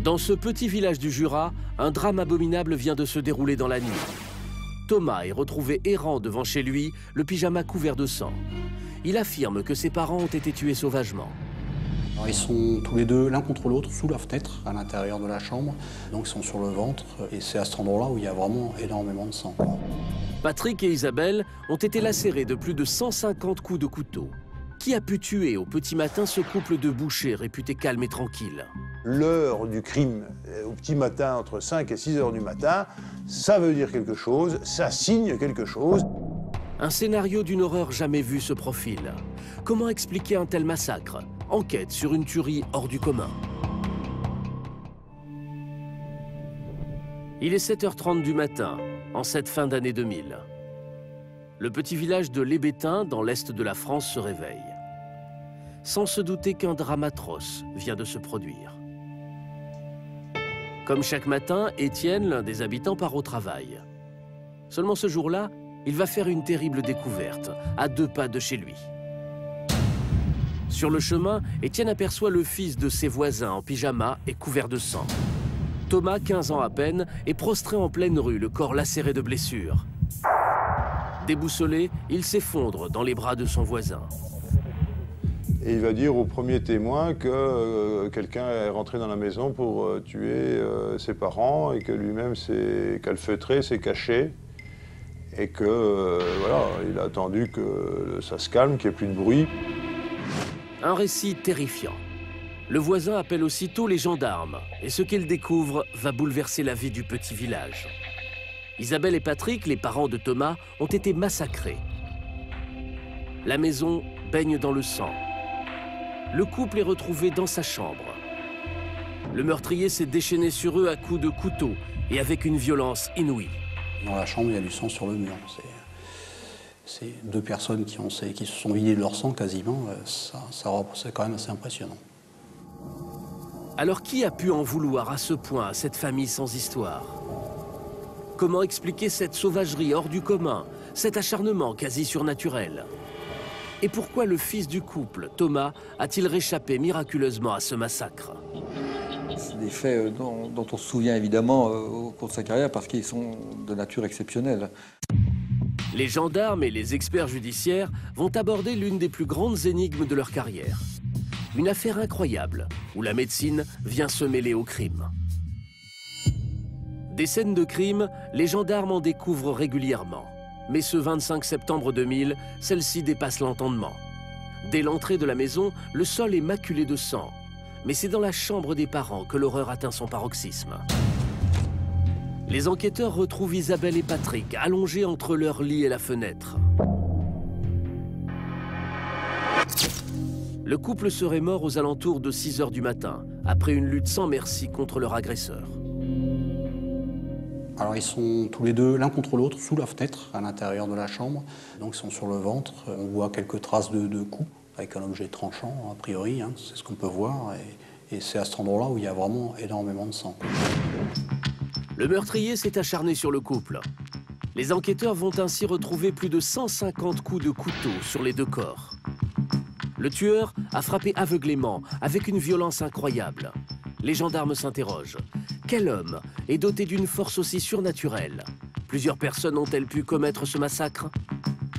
Dans ce petit village du Jura, un drame abominable vient de se dérouler dans la nuit. Thomas est retrouvé errant devant chez lui, le pyjama couvert de sang. Il affirme que ses parents ont été tués sauvagement. Alors, ils sont tous les deux l'un contre l'autre sous la fenêtre à l'intérieur de la chambre. Donc ils sont sur le ventre et c'est à cet endroit-là où il y a vraiment énormément de sang. Patrick et Isabelle ont été lacérés de plus de 150 coups de couteau. Qui a pu tuer au petit matin ce couple de bouchers réputé calme et tranquille? L'heure du crime, au petit matin, entre 5 et 6 heures du matin, ça veut dire quelque chose, ça signe quelque chose. Un scénario d'une horreur jamais vue se profile. Comment expliquer un tel massacre? Enquête sur une tuerie hors du commun. Il est 7h30 du matin, en cette fin d'année 2000. Le petit village de Lébétain, dans l'est de la France, se réveille. Sans se douter qu'un drame atroce vient de se produire. Comme chaque matin, Étienne, l'un des habitants, part au travail. Seulement ce jour-là, il va faire une terrible découverte, à 2 pas de chez lui. Sur le chemin, Étienne aperçoit le fils de ses voisins en pyjama et couvert de sang. Thomas, 15 ans à peine, est prostré en pleine rue, le corps lacéré de blessures. Déboussolé, il s'effondre dans les bras de son voisin. Et il va dire au premier témoin que quelqu'un est rentré dans la maison pour tuer ses parents et que lui-même s'est calfeutré, s'est caché. Et que, voilà, il a attendu que ça se calme, qu'il n'y ait plus de bruit. Un récit terrifiant. Le voisin appelle aussitôt les gendarmes et ce qu'il découvre va bouleverser la vie du petit village. Isabelle et Patrick, les parents de Thomas, ont été massacrés. La maison baigne dans le sang. Le couple est retrouvé dans sa chambre. Le meurtrier s'est déchaîné sur eux à coups de couteau et avec une violence inouïe. Dans la chambre, il y a du sang sur le mur. C'est 2 personnes qui se sont vidées de leur sang quasiment. C'est quand même assez impressionnant. Alors qui a pu en vouloir à ce point à cette famille sans histoire? Comment expliquer cette sauvagerie hors du commun, cet acharnement quasi surnaturel? Et pourquoi le fils du couple, Thomas, a-t-il réchappé miraculeusement à ce massacre? C'est des faits dont on se souvient évidemment au cours de sa carrière parce qu'ils sont de nature exceptionnelle. Les gendarmes et les experts judiciaires vont aborder l'une des plus grandes énigmes de leur carrière. Une affaire incroyable où la médecine vient se mêler au crime. Des scènes de crime, les gendarmes en découvrent régulièrement. Mais ce 25 septembre 2000, celle-ci dépasse l'entendement. Dès l'entrée de la maison, le sol est maculé de sang. Mais c'est dans la chambre des parents que l'horreur atteint son paroxysme. Les enquêteurs retrouvent Isabelle et Patrick allongés entre leur lit et la fenêtre. Le couple serait mort aux alentours de 6 heures du matin, après une lutte sans merci contre leur agresseur. Alors ils sont tous les deux l'un contre l'autre sous la fenêtre à l'intérieur de la chambre. Donc ils sont sur le ventre. On voit quelques traces de coups avec un objet tranchant a priori. Hein, c'est ce qu'on peut voir. Et c'est à cet endroit-là où il y a vraiment énormément de sang. Le meurtrier s'est acharné sur le couple. Les enquêteurs vont ainsi retrouver plus de 150 coups de couteau sur les 2 corps. Le tueur a frappé aveuglément, avec une violence incroyable. Les gendarmes s'interrogent. Quel homme est doté d'une force aussi surnaturelle? Plusieurs personnes ont-elles pu commettre ce massacre?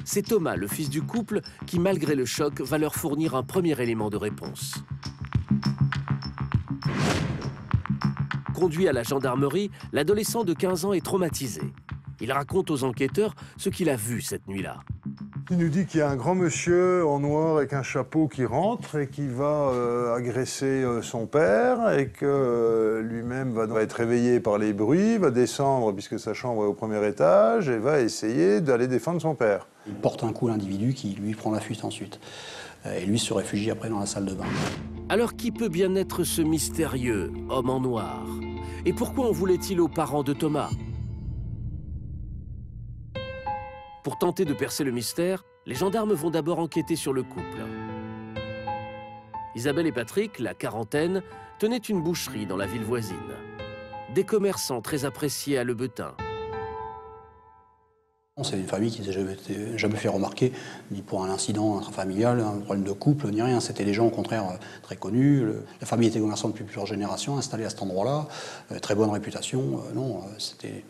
C'est Thomas, le fils du couple, qui, malgré le choc, va leur fournir un premier élément de réponse. Conduit à la gendarmerie, l'adolescent de 15 ans est traumatisé. Il raconte aux enquêteurs ce qu'il a vu cette nuit-là. Il nous dit qu'il y a un grand monsieur en noir avec un chapeau qui rentre et qui va agresser son père et que lui-même va être réveillé par les bruits, va descendre puisque sa chambre est au 1er étage et va essayer d'aller défendre son père. Il porte un coup à l'individu qui lui prend la fuite ensuite. Et lui se réfugie après dans la salle de bain. Alors qui peut bien être ce mystérieux homme en noir? Et pourquoi en voulait-il aux parents de Thomas? Pour tenter de percer le mystère, les gendarmes vont d'abord enquêter sur le couple. Isabelle et Patrick, la quarantaine, tenaient une boucherie dans la ville voisine. Des commerçants très appréciés à Lébétain. C'est une famille qui n'a jamais fait remarquer, ni pour un incident intrafamilial, un problème de couple, ni rien. C'était des gens, au contraire, très connus. La famille était commerçante depuis plusieurs générations, installée à cet endroit-là, très bonne réputation. Non, c'était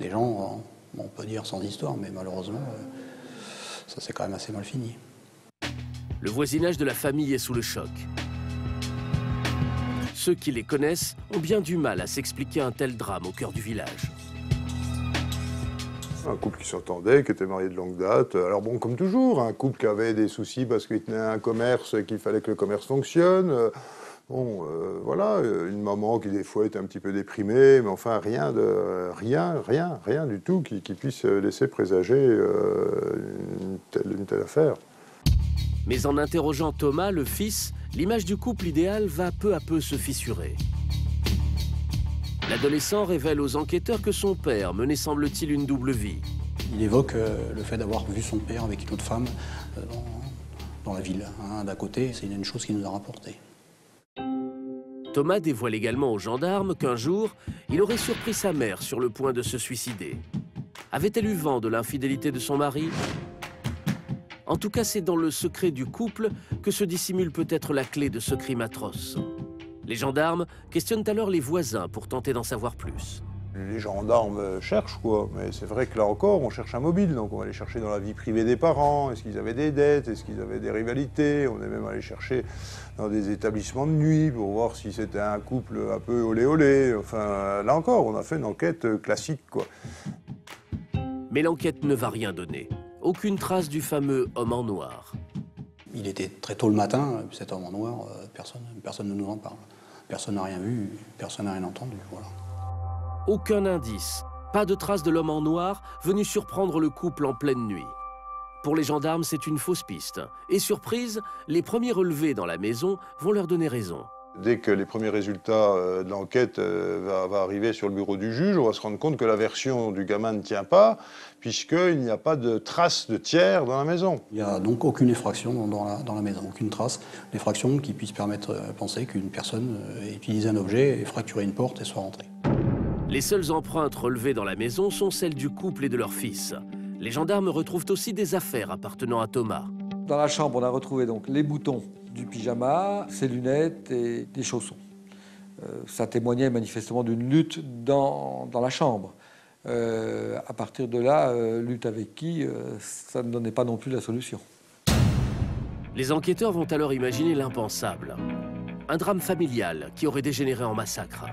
des gens, on peut dire, sans histoire, mais malheureusement, ça s'est quand même assez mal fini. Le voisinage de la famille est sous le choc. Ceux qui les connaissent ont bien du mal à s'expliquer un tel drame au cœur du village. Un couple qui s'entendait, qui était marié de longue date. Alors bon, comme toujours, un couple qui avait des soucis parce qu'il tenait un commerce et qu'il fallait que le commerce fonctionne. Voilà, une maman qui des fois était un petit peu déprimée, mais enfin rien du tout qui puisse laisser présager une telle affaire. Mais en interrogeant Thomas, le fils, l'image du couple idéal va peu à peu se fissurer. L'adolescent révèle aux enquêteurs que son père menait, semble-t-il, une double vie. Il évoque le fait d'avoir vu son père avec une autre femme dans la ville, hein, d'à côté. C'est une chose qu'il nous a rapporté. Thomas dévoile également aux gendarmes qu'un jour, il aurait surpris sa mère sur le point de se suicider. Avait-elle eu vent de l'infidélité de son mari? En tout cas, c'est dans le secret du couple que se dissimule peut-être la clé de ce crime atroce. Les gendarmes questionnent alors les voisins pour tenter d'en savoir plus. Les gendarmes cherchent, quoi. Mais c'est vrai que là encore, on cherche un mobile. Donc on va aller chercher dans la vie privée des parents. Est-ce qu'ils avaient des dettes? Est-ce qu'ils avaient des rivalités? On est même allé chercher dans des établissements de nuit pour voir si c'était un couple un peu olé olé. Enfin, là encore, on a fait une enquête classique, quoi. Mais l'enquête ne va rien donner. Aucune trace du fameux homme en noir. Il était très tôt le matin, cet homme en noir, personne ne nous en parle. Personne n'a rien vu, personne n'a rien entendu, voilà. Aucun indice, pas de trace de l'homme en noir venu surprendre le couple en pleine nuit. Pour les gendarmes, c'est une fausse piste. Et surprise, les premiers relevés dans la maison vont leur donner raison. Dès que les premiers résultats de l'enquête va arriver sur le bureau du juge, on va se rendre compte que la version du gamin ne tient pas, puisqu'il n'y a pas de trace de tiers dans la maison. Il n'y a donc aucune effraction dans la maison, aucune trace d'effraction qui puisse permettre de penser qu'une personne ait utilisé un objet et fracturé une porte et soit rentrée. Les seules empreintes relevées dans la maison sont celles du couple et de leur fils. Les gendarmes retrouvent aussi des affaires appartenant à Thomas. Dans la chambre, on a retrouvé donc les boutons du pyjama, ses lunettes et des chaussons. Ça témoignait manifestement d'une lutte dans la chambre. À partir de là, lutte avec qui, ça ne donnait pas non plus la solution. Les enquêteurs vont alors imaginer l'impensable. Un drame familial qui aurait dégénéré en massacre.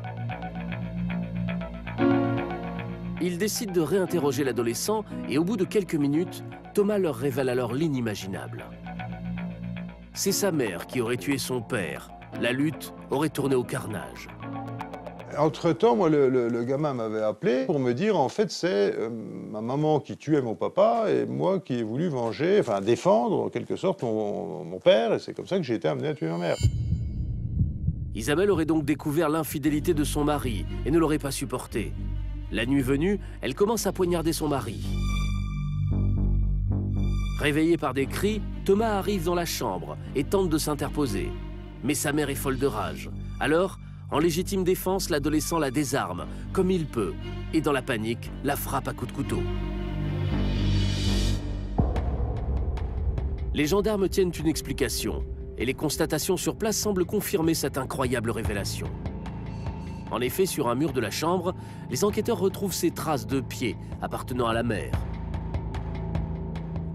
Ils décident de réinterroger l'adolescent et au bout de quelques minutes, Thomas leur révèle alors l'inimaginable. C'est sa mère qui aurait tué son père. La lutte aurait tourné au carnage. Entre-temps, moi, le gamin m'avait appelé pour me dire, en fait, c'est ma maman qui tuait mon papa et moi qui ai voulu venger, enfin défendre en quelque sorte mon père, et c'est comme ça que j'ai été amené à tuer ma mère. Isabelle aurait donc découvert l'infidélité de son mari et ne l'aurait pas supporté. La nuit venue, elle commence à poignarder son mari. Réveillé par des cris, Thomas arrive dans la chambre et tente de s'interposer. Mais sa mère est folle de rage. Alors, en légitime défense, l'adolescent la désarme, comme il peut, et dans la panique, la frappe à coups de couteau. Les gendarmes tiennent une explication, et les constatations sur place semblent confirmer cette incroyable révélation. En effet, sur un mur de la chambre, les enquêteurs retrouvent ces traces de pieds appartenant à la mère.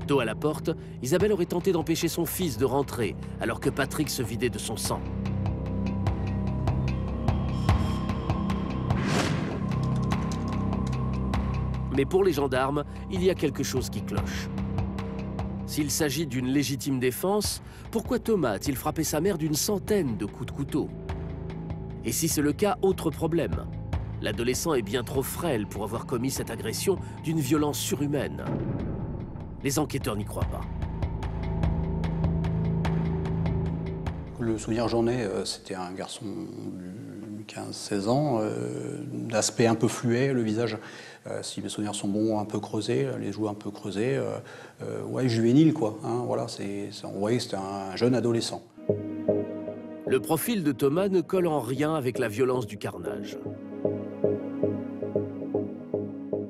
Dos à la porte, Isabelle aurait tenté d'empêcher son fils de rentrer, alors que Patrick se vidait de son sang. Mais pour les gendarmes, il y a quelque chose qui cloche. S'il s'agit d'une légitime défense, pourquoi Thomas a-t-il frappé sa mère d'une centaine de coups de couteau? Et si c'est le cas, autre problème. L'adolescent est bien trop frêle pour avoir commis cette agression d'une violence surhumaine. Les enquêteurs n'y croient pas. Le souvenir que j'en ai, c'était un garçon de 15-16 ans, d'aspect un peu fluet, le visage, si mes souvenirs sont bons, un peu creusé, les joues un peu creusées, ouais, juvénile quoi. Hein, voilà, on voyait que c'était un jeune adolescent. Le profil de Thomas ne colle en rien avec la violence du carnage.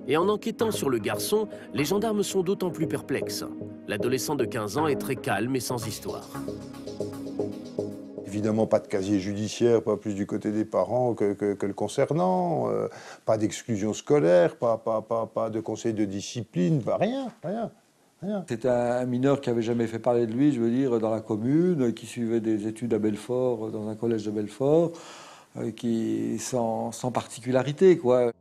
Et en enquêtant sur le garçon, les gendarmes sont d'autant plus perplexes. L'adolescent de 15 ans est très calme et sans histoire. Évidemment, pas de casier judiciaire, pas plus du côté des parents que le concernant, pas d'exclusion scolaire, pas de conseil de discipline, rien. C'était un mineur qui n'avait jamais fait parler de lui, je veux dire, dans la commune, qui suivait des études à Belfort, dans un collège de Belfort, qui sans particularité, quoi.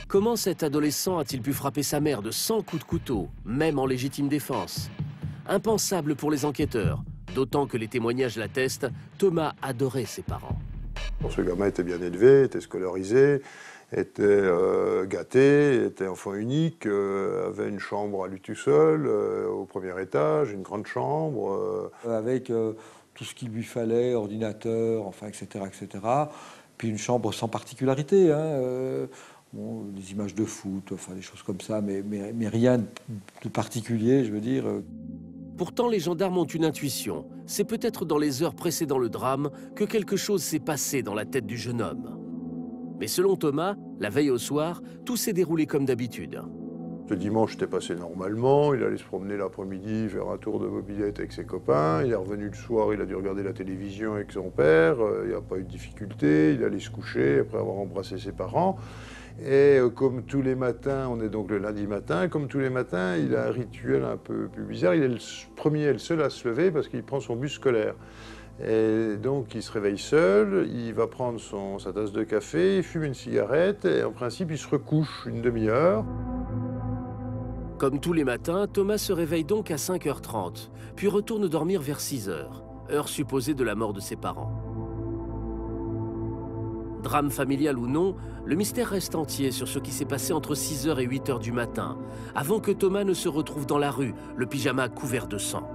Comment cet adolescent a-t-il pu frapper sa mère de 100 coups de couteau, même en légitime défense? Impensable pour les enquêteurs, d'autant que les témoignages l'attestent, Thomas adorait ses parents. Bon, ce gamin était bien élevé, était scolarisé, était gâté, était enfant unique, avait une chambre à lui tout seul, au premier étage, une grande chambre. Avec tout ce qu'il lui fallait, ordinateur, enfin, etc., etc. Puis une chambre sans particularité, hein, bon, des images de foot, enfin des choses comme ça, mais rien de particulier, je veux dire. Pourtant, les gendarmes ont une intuition. C'est peut-être dans les heures précédant le drame que quelque chose s'est passé dans la tête du jeune homme. Mais selon Thomas, la veille au soir, tout s'est déroulé comme d'habitude. Ce dimanche, c'était passé normalement. Il allait se promener l'après-midi, faire un tour de mobilette avec ses copains. Il est revenu le soir, il a dû regarder la télévision avec son père. Il n'y a pas eu de difficulté. Il allait se coucher après avoir embrassé ses parents. Et comme tous les matins, on est donc le lundi matin, comme tous les matins, il a un rituel un peu plus bizarre. Il est le premier et le seul à se lever parce qu'il prend son bus scolaire. Et donc il se réveille seul, il va prendre sa tasse de café, il fume une cigarette et en principe il se recouche une demi-heure. Comme tous les matins, Thomas se réveille donc à 5h30, puis retourne dormir vers 6h, heure supposée de la mort de ses parents. Drame familial ou non, le mystère reste entier sur ce qui s'est passé entre 6h et 8h du matin, avant que Thomas ne se retrouve dans la rue, le pyjama couvert de sang.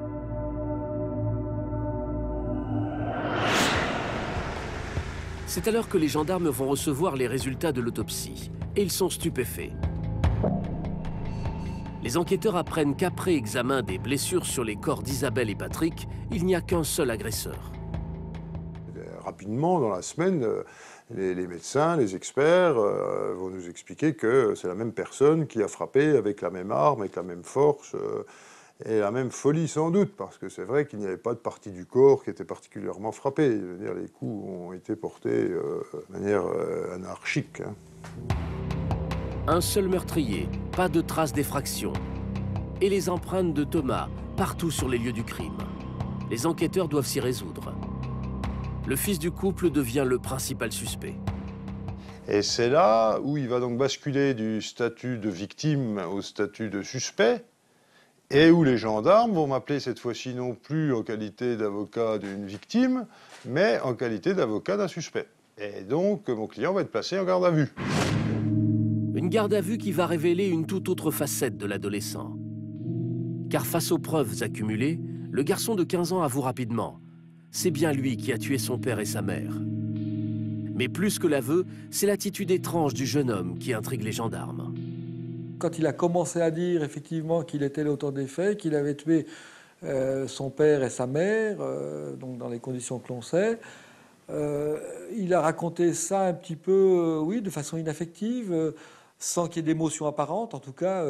C'est alors que les gendarmes vont recevoir les résultats de l'autopsie, et ils sont stupéfaits. Les enquêteurs apprennent qu'après examen des blessures sur les corps d'Isabelle et Patrick, il n'y a qu'un seul agresseur. Rapidement, dans la semaine, les médecins, les experts vont nous expliquer que c'est la même personne qui a frappé avec la même arme, avec la même force et la même folie sans doute, parce que c'est vrai qu'il n'y avait pas de partie du corps qui était particulièrement frappée. Je veux dire, les coups ont été portés de manière anarchique. Hein. Un seul meurtrier, pas de traces d'effraction. Et les empreintes de Thomas, partout sur les lieux du crime. Les enquêteurs doivent s'y résoudre. Le fils du couple devient le principal suspect. Et c'est là où il va donc basculer du statut de victime au statut de suspect, et où les gendarmes vont m'appeler cette fois-ci non plus en qualité d'avocat d'une victime, mais en qualité d'avocat d'un suspect. Et donc mon client va être placé en garde à vue. Une garde à vue qui va révéler une toute autre facette de l'adolescent. Car face aux preuves accumulées, le garçon de 15 ans avoue rapidement. C'est bien lui qui a tué son père et sa mère. Mais plus que l'aveu, c'est l'attitude étrange du jeune homme qui intrigue les gendarmes. Quand il a commencé à dire effectivement qu'il était l'auteur des faits, qu'il avait tué son père et sa mère, donc dans les conditions que l'on sait, il a raconté ça un petit peu, oui, de façon inaffective, sans qu'il y ait d'émotion apparente, en tout cas,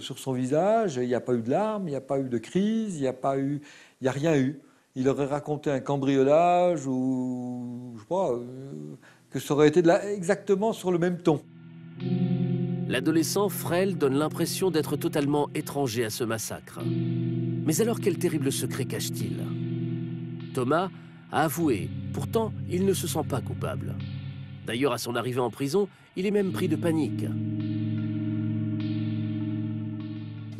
sur son visage. Il n'y a pas eu de larmes, il n'y a pas eu de crise, il n'y a rien eu. Il aurait raconté un cambriolage ou, je sais pas, que ça aurait été exactement sur le même ton. L'adolescent frêle donne l'impression d'être totalement étranger à ce massacre. Mais alors quel terrible secret cache-t-il? Thomas a avoué, pourtant il ne se sent pas coupable. D'ailleurs, à son arrivée en prison, il est même pris de panique.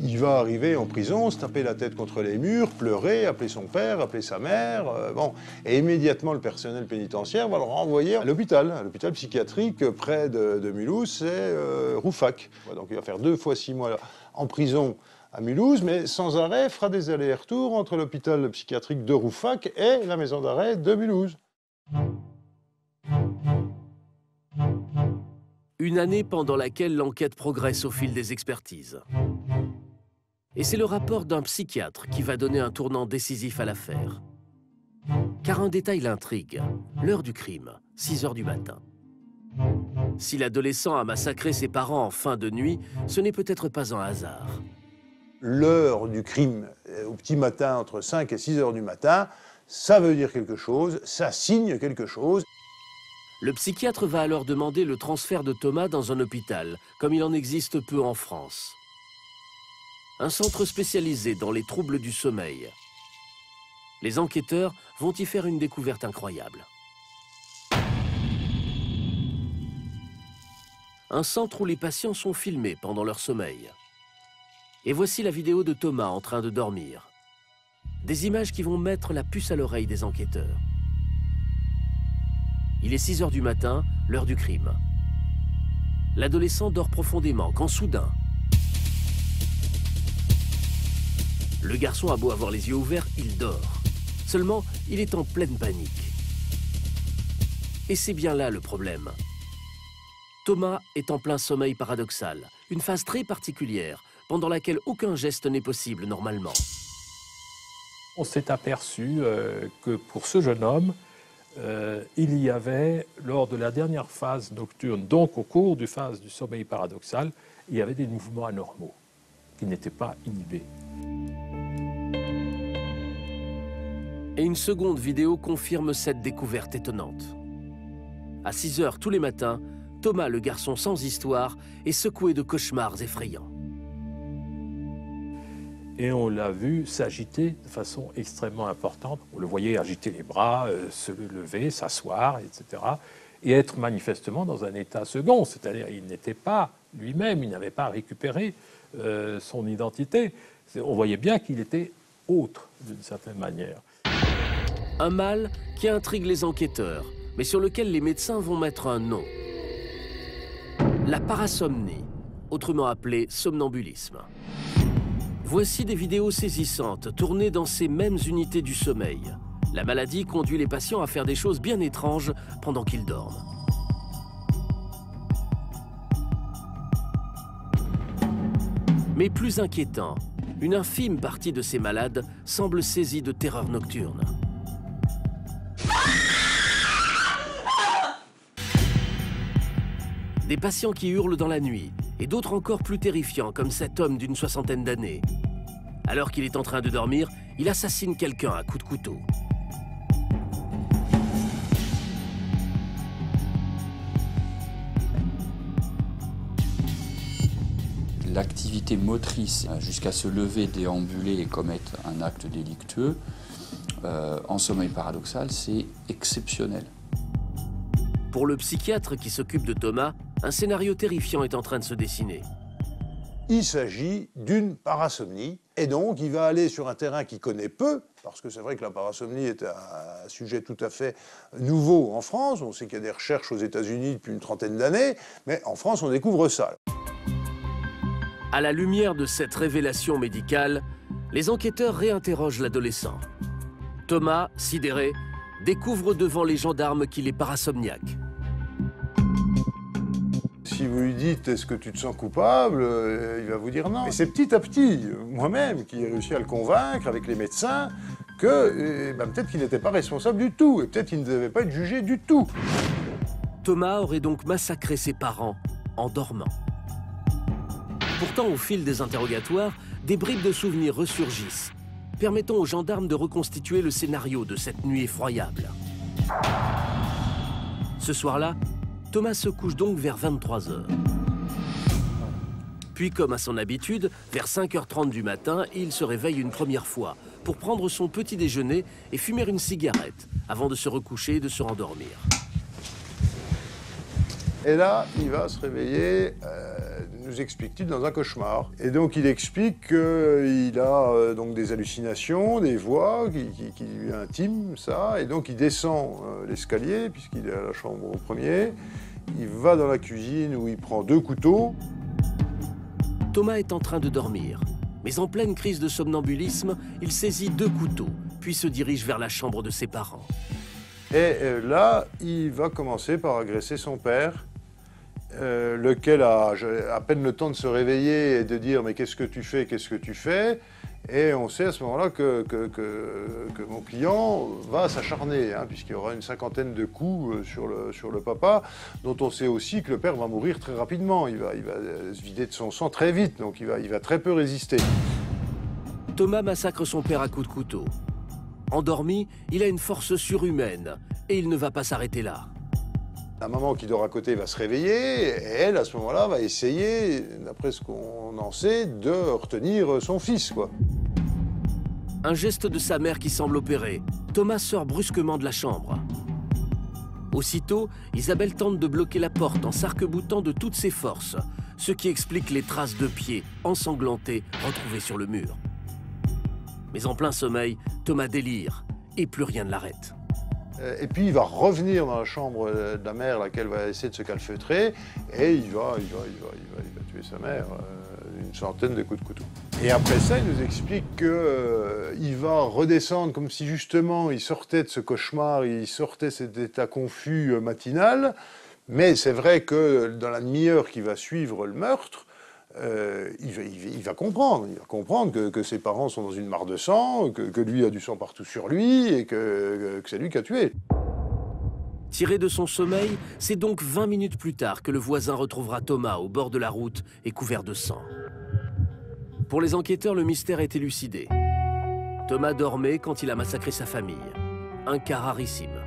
Il va arriver en prison, se taper la tête contre les murs, pleurer, appeler son père, appeler sa mère, bon. Et immédiatement, le personnel pénitentiaire va le renvoyer à l'hôpital psychiatrique près de Mulhouse, c'est Rouffach. Donc il va faire 2 fois 6 mois en prison à Mulhouse, mais sans arrêt fera des allers-retours entre l'hôpital psychiatrique de Rouffach et la maison d'arrêt de Mulhouse. Une année pendant laquelle l'enquête progresse au fil des expertises. Et c'est le rapport d'un psychiatre qui va donner un tournant décisif à l'affaire. Car un détail l'intrigue. L'heure du crime, 6h du matin. Si l'adolescent a massacré ses parents en fin de nuit, ce n'est peut-être pas un hasard. L'heure du crime, au petit matin, entre 5 et 6 heures du matin, ça veut dire quelque chose, ça signe quelque chose. Le psychiatre va alors demander le transfert de Thomas dans un hôpital, comme il en existe peu en France. Un centre spécialisé dans les troubles du sommeil. Les enquêteurs vont y faire une découverte incroyable. Un centre où les patients sont filmés pendant leur sommeil. Et voici la vidéo de Thomas en train de dormir. Des images qui vont mettre la puce à l'oreille des enquêteurs. Il est 6 heures du matin, l'heure du crime. L'adolescent dort profondément quand soudain, le garçon a beau avoir les yeux ouverts, il dort. Seulement, il est en pleine panique. Et c'est bien là le problème. Thomas est en plein sommeil paradoxal, une phase très particulière, pendant laquelle aucun geste n'est possible normalement. On s'est aperçu que pour ce jeune homme, il y avait, lors de la dernière phase nocturne, donc au cours du phase du sommeil paradoxal, il y avait des mouvements anormaux qui n'étaient pas inhibés. Et une seconde vidéo confirme cette découverte étonnante. À 6 heures tous les matins, Thomas, le garçon sans histoire, est secoué de cauchemars effrayants. Et on l'a vu s'agiter de façon extrêmement importante. On le voyait agiter les bras, se lever, s'asseoir, etc. Et être manifestement dans un état second, c'est-à-dire il n'était pas lui-même, il n'avait pas récupéré son identité. On voyait bien qu'il était autre, d'une certaine manière. Un mal qui intrigue les enquêteurs, mais sur lequel les médecins vont mettre un nom. La parasomnie, autrement appelée somnambulisme. Voici des vidéos saisissantes tournées dans ces mêmes unités du sommeil. La maladie conduit les patients à faire des choses bien étranges pendant qu'ils dorment. Mais plus inquiétant, une infime partie de ces malades semble saisie de terreur nocturne. Des patients qui hurlent dans la nuit, et d'autres encore plus terrifiants, comme cet homme d'une 60aine d'années. Alors qu'il est en train de dormir, il assassine quelqu'un à coups de couteau. L'activité motrice jusqu'à se lever, déambuler et commettre un acte délictueux en sommeil paradoxal, c'est exceptionnel. Pour le psychiatre qui s'occupe de Thomas, un scénario terrifiant est en train de se dessiner. Il s'agit d'une parasomnie, et donc il va aller sur un terrain qu'il connaît peu, parce que c'est vrai que la parasomnie est un sujet tout à fait nouveau en France. On sait qu'il y a des recherches aux États-Unis depuis une 30aine d'années, mais en France on découvre ça. À la lumière de cette révélation médicale, les enquêteurs réinterrogent l'adolescent. Thomas, sidéré, découvre devant les gendarmes qu'il est parasomniaque. Si vous lui dites « est-ce que tu te sens coupable ?», il va vous dire non. Et c'est petit à petit, moi-même, qui ai réussi à le convaincre avec les médecins que peut-être qu'il n'était pas responsable du tout, et peut-être qu'il ne devait pas être jugé du tout. Thomas aurait donc massacré ses parents en dormant. Pourtant, au fil des interrogatoires, des bribes de souvenirs ressurgissent, permettant aux gendarmes de reconstituer le scénario de cette nuit effroyable. Ce soir-là, Thomas se couche donc vers 23 h. Puis, comme à son habitude, vers 5h30 du matin, il se réveille une première fois pour prendre son petit déjeuner et fumer une cigarette avant de se recoucher et de se rendormir. Et là, il va se réveiller, nous explique-t-il, dans un cauchemar. Et donc il explique qu'il a donc des hallucinations, des voix qui lui intiment ça, et donc il descend l'escalier, puisqu'il est à la chambre au premier, il va dans la cuisine où il prend 2 couteaux. Thomas est en train de dormir, mais en pleine crise de somnambulisme, il saisit 2 couteaux, puis se dirige vers la chambre de ses parents. Et là, il va commencer par agresser son père, lequel a à peine le temps de se réveiller et de dire « mais qu'est-ce que tu fais, qu'est-ce que tu fais ?» Et on sait à ce moment-là que mon client va s'acharner, hein, puisqu'il y aura une cinquantaine de coups sur le papa, dont on sait aussi que le père va mourir très rapidement. Il va se vider de son sang très vite, donc il va très peu résister. Thomas massacre son père à coups de couteau. Endormi, il a une force surhumaine et il ne va pas s'arrêter là. La maman qui dort à côté va se réveiller, et elle, à ce moment-là, va essayer, d'après ce qu'on en sait, de retenir son fils, quoi. Un geste de sa mère qui semble opérer. Thomas sort brusquement de la chambre. Aussitôt, Isabelle tente de bloquer la porte en s'arc-boutant de toutes ses forces, ce qui explique les traces de pieds ensanglantées retrouvées sur le mur. Mais en plein sommeil, Thomas délire et plus rien ne l'arrête. Et puis il va revenir dans la chambre de la mère, laquelle va essayer de se calfeutrer, et il va tuer sa mère, une centaine de coups de couteau. Et après ça, il nous explique qu'il va redescendre comme si justement il sortait de ce cauchemar, il sortait de cet état confus matinal, mais c'est vrai que dans la demi-heure qui va suivre le meurtre, il va comprendre que ses parents sont dans une mare de sang, que lui a du sang partout sur lui et que c'est lui qui a tué. Tiré de son sommeil, c'est donc 20 minutes plus tard que le voisin retrouvera Thomas au bord de la route et couvert de sang. Pour les enquêteurs, le mystère est élucidé. Thomas dormait quand il a massacré sa famille. Un cas rarissime.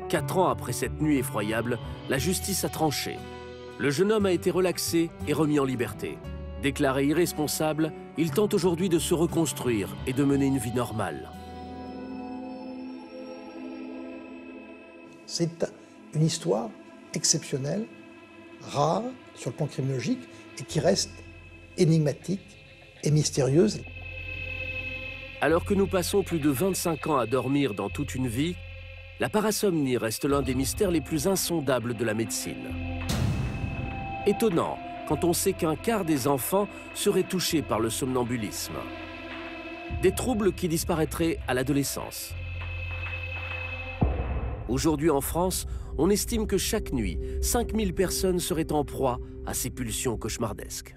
4 ans après cette nuit effroyable, la justice a tranché. Le jeune homme a été relaxé et remis en liberté. Déclaré irresponsable, il tente aujourd'hui de se reconstruire et de mener une vie normale. C'est une histoire exceptionnelle, rare sur le plan criminologique et qui reste énigmatique et mystérieuse. Alors que nous passons plus de 25 ans à dormir dans toute une vie, la parasomnie reste l'un des mystères les plus insondables de la médecine. Étonnant quand on sait qu'un quart des enfants seraient touchés par le somnambulisme. Des troubles qui disparaîtraient à l'adolescence. Aujourd'hui en France, on estime que chaque nuit, 5000 personnes seraient en proie à ces pulsions cauchemardesques.